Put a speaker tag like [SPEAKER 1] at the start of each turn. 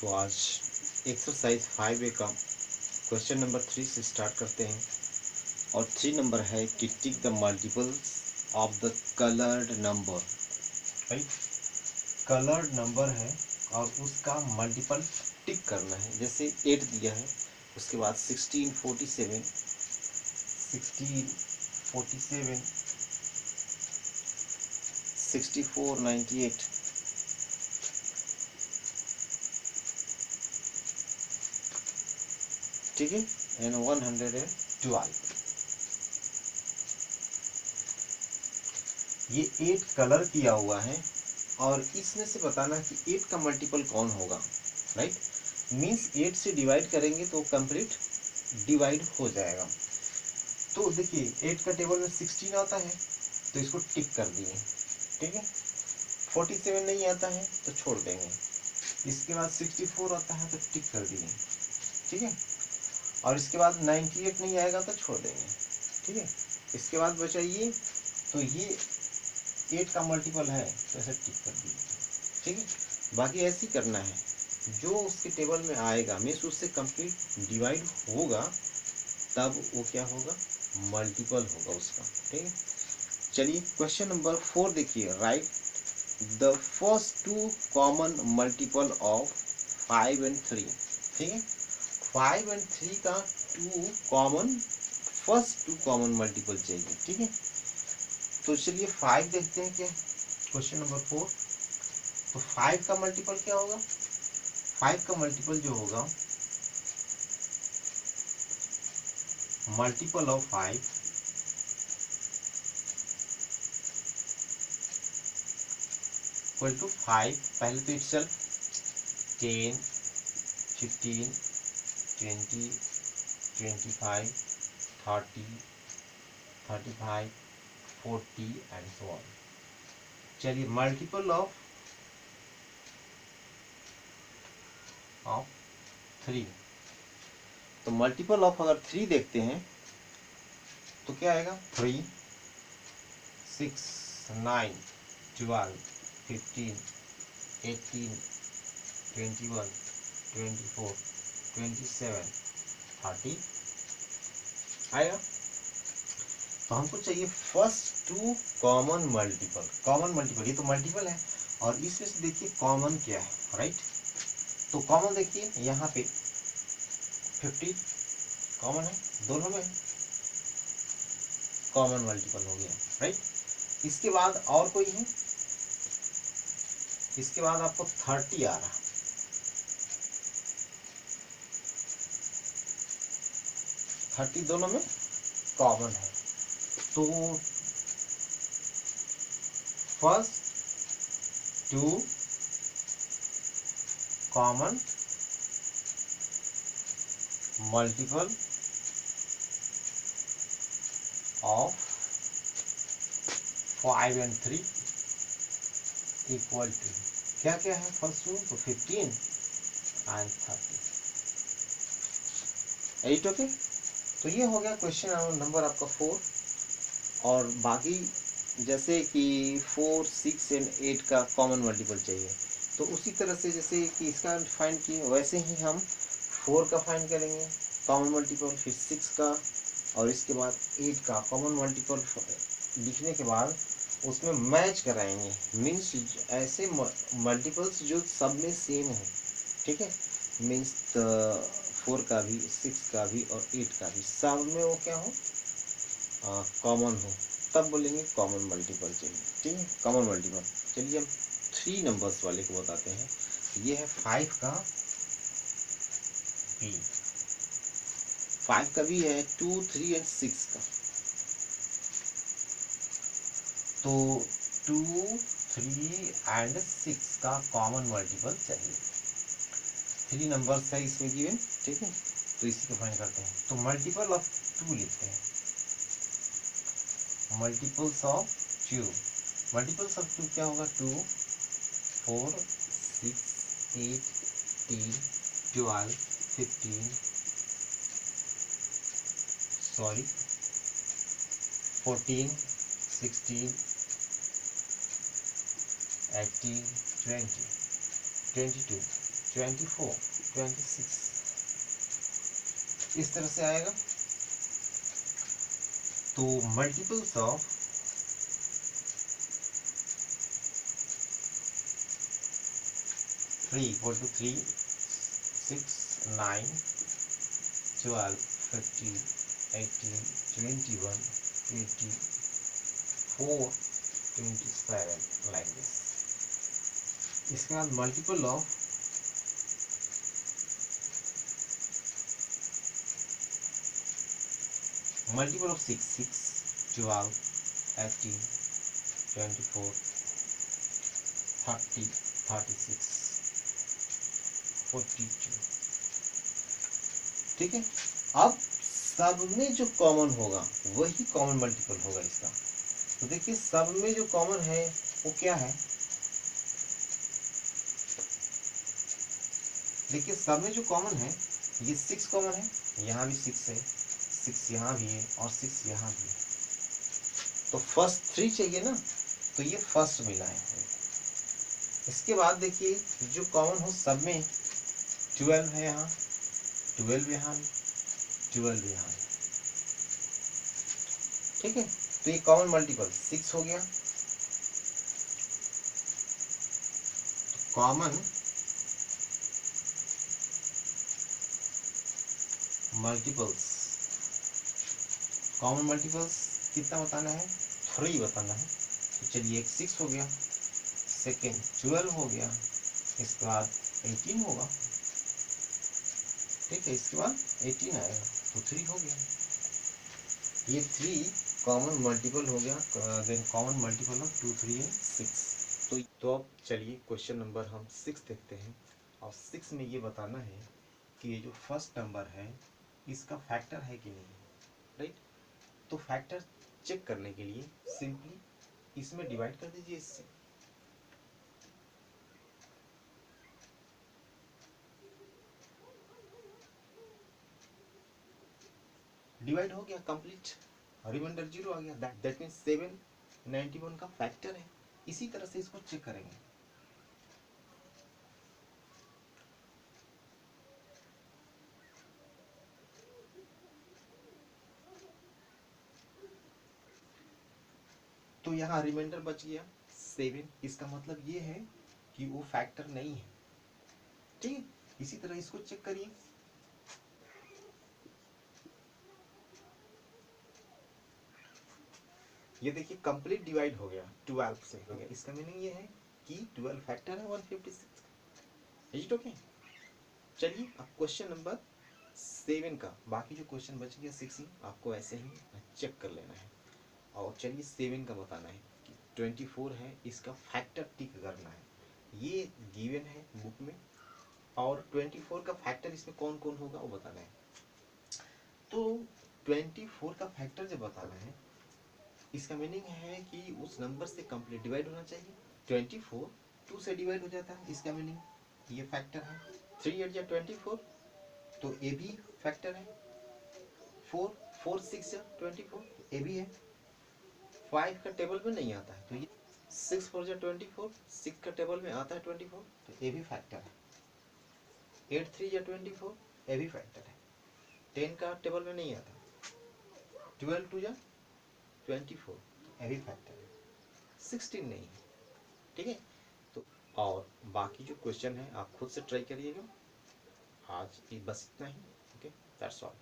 [SPEAKER 1] तो आज exercise 5A का क्वेश्चन नंबर 3 से स्टार्ट करते हैं। और 3 नंबर है कि tick the multiples of the coloured number. Right, coloured number है और उसका मल्टीपल टिक करना है। जैसे 8 दिया है, उसके बाद 1647, 6498, ठीक है, एंड 112। ये 8 कलर किया हुआ है और इसमें से बताना कि 8 का मल्टीपल कौन होगा। राइट, मीन्स 8 से डिवाइड करेंगे तो कंप्लीट डिवाइड हो जाएगा। तो देखिए 8 का टेबल में 16 आता है तो इसको टिक कर दिए, ठीक है। 47 नहीं आता है तो छोड़ देंगे। इसके बाद 64 आता है तो टिक कर दिए, ठीक है। और इसके बाद 98 नहीं आएगा तो छोड़ देंगे, ठीक है। इसके बाद बचा ये, तो ये 8 का मल्टीपल है तो ऐसे टिक कर दिए, ठीक है। बाकी ऐसे ही करना है, जो उसके टेबल में आएगा मीन्स उससे कंप्लीट डिवाइड होगा तब वो क्या होगा, मल्टीपल होगा उसका, ठीक है। चलिए क्वेश्चन नंबर 4 देखिए। Right the first 2 common multiple of 5 and 3, ठीक है। 5 and 3 का 2 कॉमन, फर्स्ट 2 कॉमन मल्टीपल चाहिए, ठीक है। तो चलिए 5 देखते हैं क्या, क्वेश्चन नंबर 4। तो 5 का मल्टीपल क्या होगा, 5 का मल्टीपल जो होगा, मल्टीपल ऑफ 5 इक्वल टू 5, पहले तो इटसेल्फ 10, 15, 20, 25, 30, 35, 40 एंड सो ऑन। चलिए मल्टीपल ऑफ 3, तो मल्टीपल ऑफ अगर 3 देखते हैं तो क्या आएगा, 3, 6, 9, 12, 15, 18, 21, 24, 27, 30 आएगा। तो हमको चाहिए first 2 common multiple. Common multiple, ये तो मल्टीपल है और इसमें से देखिए कॉमन क्या है। राइट, तो कॉमन देखिए यहाँ पे 50 कॉमन है, दोनों में कॉमन मल्टीपल हो गया। राइट, इसके बाद और कोई है, इसके बाद आपको 30 आ रहा, 30 दोनों में कॉमन है। तो first 2 common multiple of 5 and 3 equal to क्या क्या है, फर्स्ट 2 तो 15 एंड 30, 8। ओके, तो ये हो गया क्वेश्चन नंबर आपका 4। और बाकी जैसे कि 4, 6 एंड 8 का कॉमन मल्टीपल चाहिए, तो उसी तरह से जैसे कि इसका फाइंड किए वैसे ही हम 4 का फाइंड करेंगे कॉमन मल्टीपल, फिर 6 का, और इसके बाद 8 का कॉमन मल्टीपल लिखने के बाद उसमें मैच कराएंगे। मीन्स ऐसे मल्टीपल्स जो सब में सेम हो, ठीक है। मीन्स 4 का भी, 6 का भी और 8 का भी, सब में वो क्या हो, कॉमन हो, तब बोलेंगे कॉमन मल्टीपल चाहिए, ठीक है, कॉमन मल्टीपल। चलिए हम 3 नंबर्स वाले को बताते हैं। ये है 5 का बी, 5 का भी है 2, 3 एंड 6 का। तो 2, 3 एंड 6 का कॉमन मल्टीपल चाहिए। 3 नंबर्स है इसमें गिवन, ठीक है। तो इसी को फाइंड करते हैं। तो मल्टीपल ऑफ 2 लिखते हैं, मल्टीपल्स ऑफ 2। मल्टीपल्स ऑफ 2 क्या होगा, 2, 4, 6, 8, 10, 12, 15, 14, 16, 18, 20, 22, 24, 26 इस तरह से आएगा। तो multiples of 3 equal to 3, 6, 9, 12, 15, 18, 21, 24, 27 like this. इसके बाद मल्टीपल ऑफ 6, 12, 18, 24, 30, 36, 42। ठीक है। अब सब में जो कॉमन होगा वही कॉमन मल्टीपल होगा इसका। तो देखिए सब में जो कॉमन है वो क्या है, देखिए सब में जो कॉमन है ये 6 कॉमन है, यहाँ भी 6 है, 6 यहाँ भी है और 6 यहाँ भी है। तो फर्स्ट 3 चाहिए ना, तो ये फर्स्ट मिला है। इसके बाद देखिए जो कॉमन हो सब में 12 है, यहाँ 12 यहाँ भी, 12 यहाँ भी। ठीक है, तो ये कॉमन मल्टीपल 6 हो गया। कॉमन मल्टीपल्स, कॉमन मल्टीपल्स कितना बताना है, 3 बताना है। तो चलिए एक 6 हो गया, सेकेंड 12 हो गया, इसके बाद 18 होगा। ठीक है, इसके बाद 18 आएगा तो 3 हो गया। ये 3 कॉमन मल्टीपल हो गया। Then common multiple of 2, 3 and 6। तो अब चलिए क्वेश्चन नंबर हम 6 देखते हैं। और 6 में ये बताना है कि ये जो फर्स्ट नंबर है इसका फैक्टर है कि नहीं, राइट। तो फैक्टर चेक करने के लिए सिंपली इसमें डिवाइड कर दीजिए, इससे डिवाइड हो गया, कंप्लीट, रिमाइंडर 0 आ गया। दैट मीन्स 791 का फैक्टर है। इसी तरह से इसको चेक करेंगे। तो यहाँ रिमाइंडर बच गया 7, इसका मतलब ये है कि वो फैक्टर नहीं है। ठीक है, इसी तरह इसको चेक करिए। ये देखिए कंप्लीट डिवाइड हो गया 12 से हो गया। इसका मीनिंग ये है कि 12 फैक्टर है 156। Is it okay? चलिए अब क्वेश्चन नंबर 7 का, बाकी जो क्वेश्चन बच गया 6 आपको ऐसे ही चेक कर लेना है। और चलिए 7 का बताना है कि 24 है, इसका फैक्टर टिक करना है। ये गिवन है बुक में, और 24 का फैक्टर इसमें कौन कौन होगा वो बताना है। तो 24 का फैक्टर जब बताना है, इसका मीनिंग है कि उस नंबर से कंप्लीट डिवाइड होना चाहिए। 24 2 से डिवाइड हो जाता है, इसका मीनिंग ये फैक्टर है। 3 8 24, तो ए भी फैक्टर है। 4 4 6 24, ए भी है। 5 का टेबल में नहीं आता है, तो ये 6 4 24, 6 का टेबल में आता है 24, तो ए भी फैक्टर है। 8 3 24, ए भी फैक्टर है। 10 का टेबल में नहीं आता। 12 2 24, ए भी फैक्टर है। 16 नहीं है। ठीक है, तो और बाकी जो क्वेश्चन है आप खुद से ट्राई करिएगा। आज बस इतना ही। Okay, that's all.